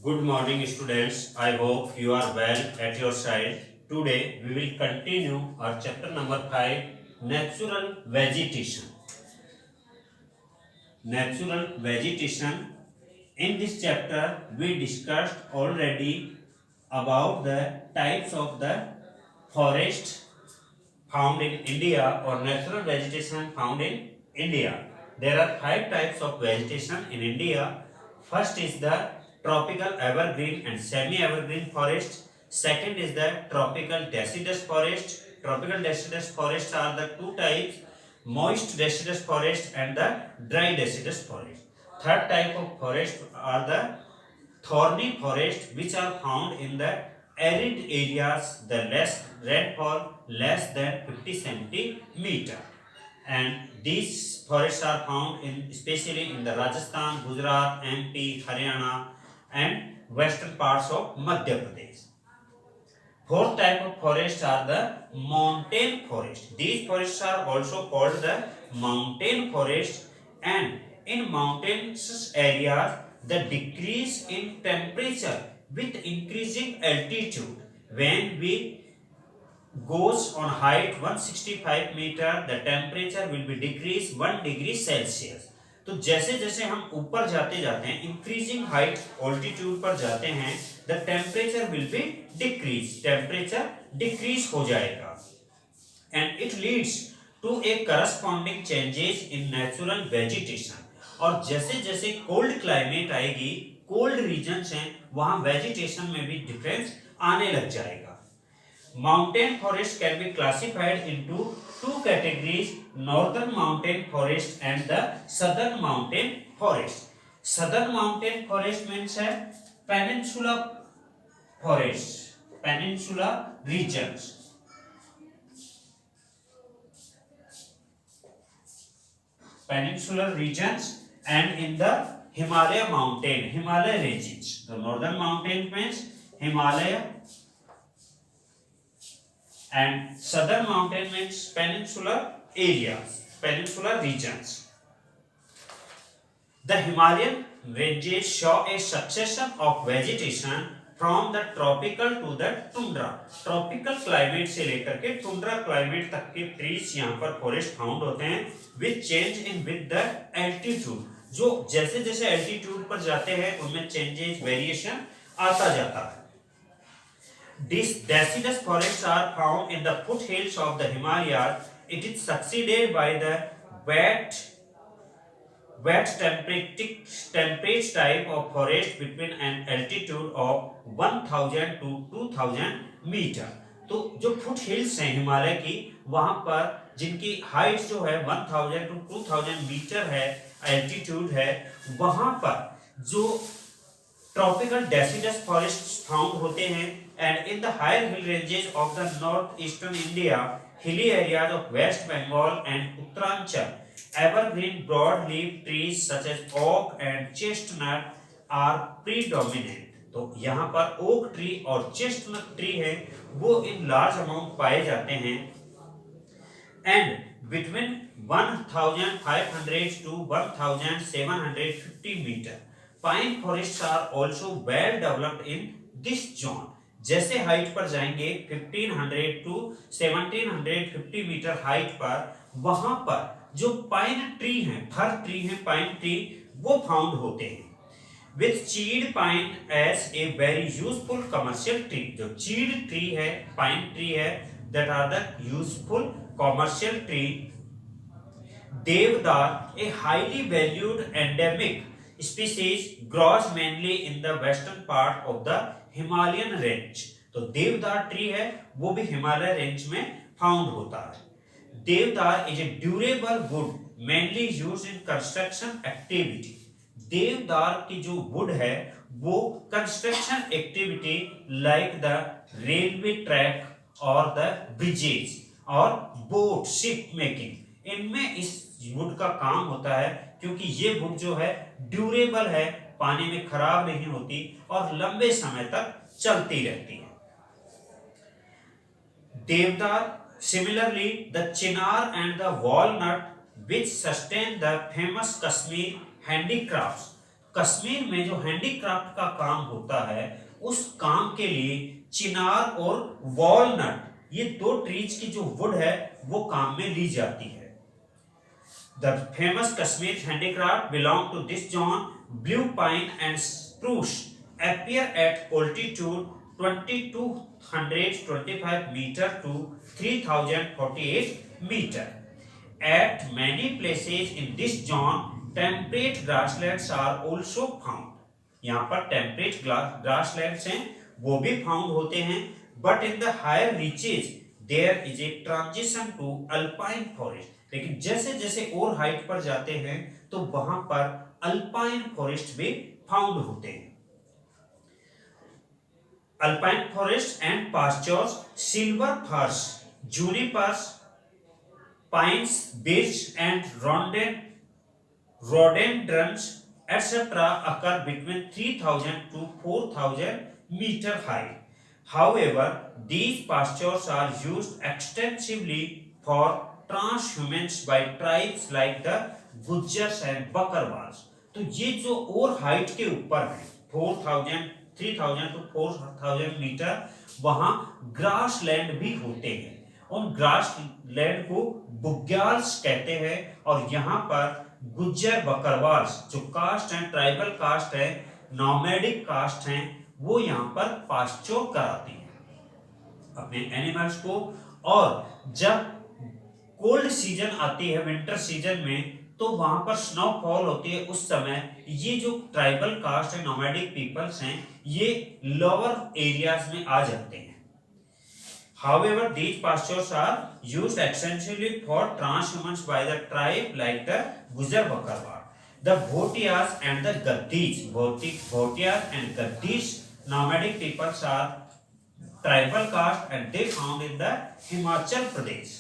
Good morning, students. I hope you are well at your side. Today, we will continue our chapter number 5, Natural Vegetation. Natural Vegetation. In this chapter, we discussed already about the types of the forest found in India or natural vegetation found in India. There are 5 types of vegetation in India. First is the tropical evergreen and semi-evergreen forest. Second is the tropical deciduous forest. Tropical deciduous forests are the 2 types, moist deciduous forest and the dry deciduous forest. Third type of forest are the thorny forest which are found in the arid areas, the less rainfall less than 50 centimeter, and these forests are found in especially in the Rajasthan, Gujarat, MP, Haryana and western parts of Madhya Pradesh. Fourth type of forest are the mountain forest. These forests are also called the mountain forest, and in mountainous areas the decrease in temperature with increasing altitude. When we goes on height 165 metre the temperature will be decrease 1 degree Celsius. तो जैसे जैसे हम ऊपर जाते जाते हैं increasing height altitude पर जाते हैं the temperature will be decrease, temperature decrease हो जाएगा and it leads to a corresponding changes in natural vegetation. और जैसे जैसे कोल्ड क्लाइमेट आएगी, कोल्ड रीजन्स हैं वहां वेजिटेशन में भी डिफरेंस आने लग जाएगा. Mountain forest can be classified into 2 categories: northern mountain forest and the southern mountain forest. Southern mountain forest means peninsula forest, peninsula regions. Peninsular regions and in the Himalaya mountain, Himalaya regions. The northern mountain means Himalaya and southern mountain means peninsular areas, peninsular regions. The Himalayan ranges show a succession of vegetation from the tropical to the tundra. Tropical climate से लेकर के tundra climate तक के trees यहाँ पर forest found होते हैं with change in with the altitude. जो जैसे जैसे altitude पर जाते हैं उनमें changes variation आता जाता है. These deciduous forests are found in the foothills of the Himalayas. It is succeeded by the wet temperate type of forest between an altitude of 1000 to 2000 metre. तो जो फुट हिल्स हैं हिमालय की, वहां पर जिनकी हाइट जो है 1000 to 2000 मीटर है, एल्टीट्यूड है, वहां पर जो ट्रॉपिकल डेसिडस फॉरेस्ट फाउंड होते हैं. And in the higher hill ranges of the northeastern India, hilly areas of West Bengal and Uttaranchal, evergreen broadleaf trees such as oak and chestnut are predominant. तो यहाँ पर oak tree और chestnut tree है वो in large amount पाए जाते हैं. And between 1500 to 1750 meter, pine forests are also well developed in this zone. जैसे हाइट पर जाएंगे 1500 टू 1750 मीटर हाइट पर, वहां पर जो पाइन ट्री हैं, फर ट्री हैं, पाइन ट्री वो फाउंड होते हैं. With chir pine as a very useful commercial tree. जो चीड ट्री है, पाइन ट्री है, that are the useful commercial tree. Deodar, a highly valued endemic species, grows mainly in the western part of the Himalayan range. तो देवदार tree है वो भी Himalaya range में found होता है. देवदार is a durable would mainly used in construction activity. देवदार की जो वुड है वो construction activity like the railway track और द ब्रिजेज और बोट शिप मेकिंग, इनमें इस वुड का काम होता है, क्योंकि ये वुड जो है ड्यूरेबल है, पानी में खराब नहीं होती और लंबे समय तक चलती रहती है. देवदार, similarly the Chinar and the walnut which sustain the famous Kashmir handicrafts. Kashmir में जो हैंडीक्राफ्ट का काम होता है उस काम के लिए चिनार और वॉलनट, ये दो ट्रीज की जो वुड है वो काम में ली जाती है। The famous Kashmir handicraft belong to this zone. Blue pine and spruce appear at altitude 2225 meter to 3048 meter. At many places in this zone, temperate grasslands are also found. यहाँ पर टेम्परेट ग्रासलैंड्स हैं वो भी found होते हैं, but in the higher reaches there is a transition to alpine forest. लेकिन जैसे जैसे और हाइट पर जाते हैं तो वहां पर अल्पाइन फॉरेस्ट भी फाउंड होते हैं। Alpine forest and pastures, silver firs, junipers, pines, birch and rhododendrons etc. occur between 3000 to 4000 meter high. However, these pastures are used extensively for transhumance by tribes like the Gujjars and Bakarwals. तो ये जो और height के ऊपर है 3000 to 4000 metre, वहां grass land भी होते हैं। उन ग्रास लैंड को बुग्याल्स कहते हैं, और यहाँ पर गुज्जर बकरवाल्स जो कास्ट हैं, ट्राइबल कास्ट है, नॉमैडिक कास्ट हैं, वो यहाँ पर पास्चर कराती हैं अपने एनिमल्स को। और जब कोल्ड सीजन आती है, विंटर सीजन में, तो वहां पर स्नोफॉल होती है, उस समय ये जो ट्राइबल कास्ट है, नॉमैडिक पीपल्स हैं, ये लोअर एरियाज में आ जाते हैं। However, these pastures are used extensively for transhumance by the tribe like the Gujjar Bakarwal. The Bhotias and the Gaddis, Bhotias and Gaddis nomadic peoples are tribal caste and they found in the Himachal Pradesh.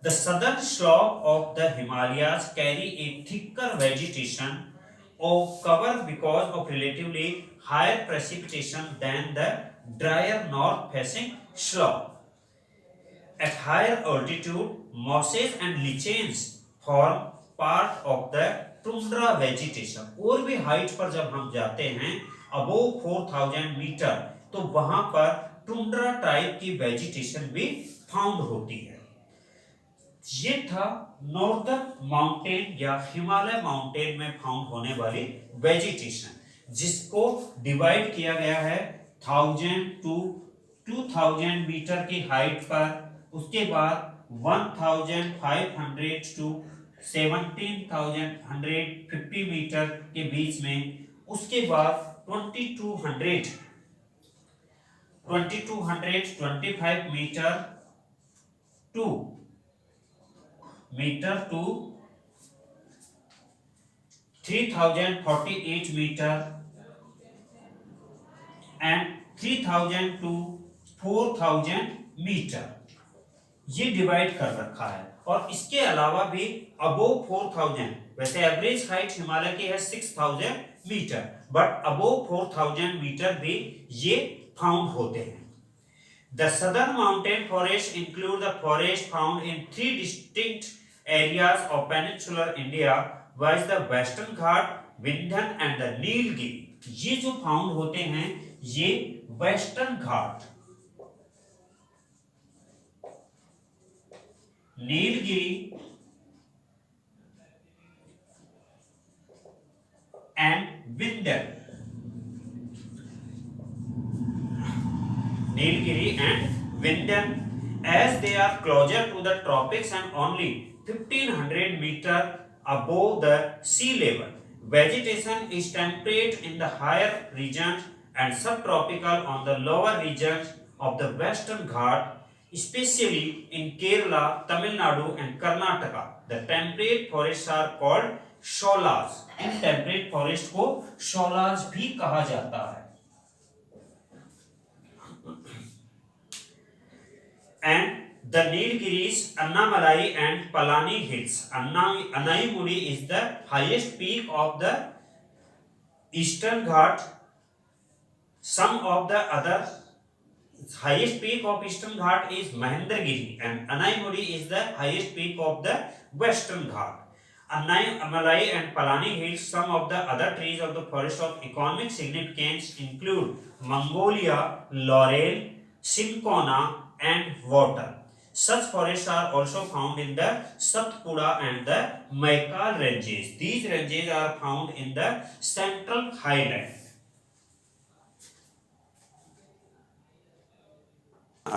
The southern slope of the Himalayas carry a thicker vegetation of cover because of relatively higher precipitation than the drier north-facing slope. At higher altitude, mosses and lichens form part of the tundra vegetation. और भी height पर जब हम जाते हैं above 4000 metre, तो वहां पर टुंड्रा टाइप की वेजिटेशन भी फाउंड होती है। ये था नॉर्दर्न माउंटेन या हिमालय माउंटेन में फाउंड होने वाली वेजिटेशन, जिसको डिवाइड किया गया है 1000 टू 2000 मीटर की हाइट पर, उसके बाद 1500 टू 17150 मीटर के बीच में, उसके बाद 2225 metre to 3048 metre and 3000 to 4000 metre, ये डिवाइड कर रखा है। और इसके अलावा भी अबोव 4000, वैसे एवरेज हाइट हिमालय की है 6000 मीटर, बट अबोव 4000 मीटर भी ये फाउंड होते हैं। The southern mountain forests include the forest found in 3 distinct areas of peninsular India, viz the Western Ghat, Vindhyan and the Nilgiri. ये जो फाउंड होते हैं ये western Ghat, Nilgiri and Vindhyan, Nilgiri and Vindhyan, as they are closer to the tropics and only 1500 meter above the sea level. Vegetation is temperate in the higher regions and subtropical on the lower regions of the Western Ghat, especially in Kerala, Tamil Nadu and Karnataka. The temperate forests are called sholas. In temperate forest को sholas भी कहा जाता है। And the Nilgiris, Annamalai and Palani hills. Anaimuri is the highest peak of the Eastern Ghat. Some of the other highest peak of Eastern Ghat is Mahendragiri and Anaimuri is the highest peak of the Western Ghat. Amalai and Palani Hills. Some of the other trees of the forest of economic significance include Mongolia, laurel, cinchona, and water. Such forests are also found in the Satpura and the Maikal ranges. These ranges are found in the central highland.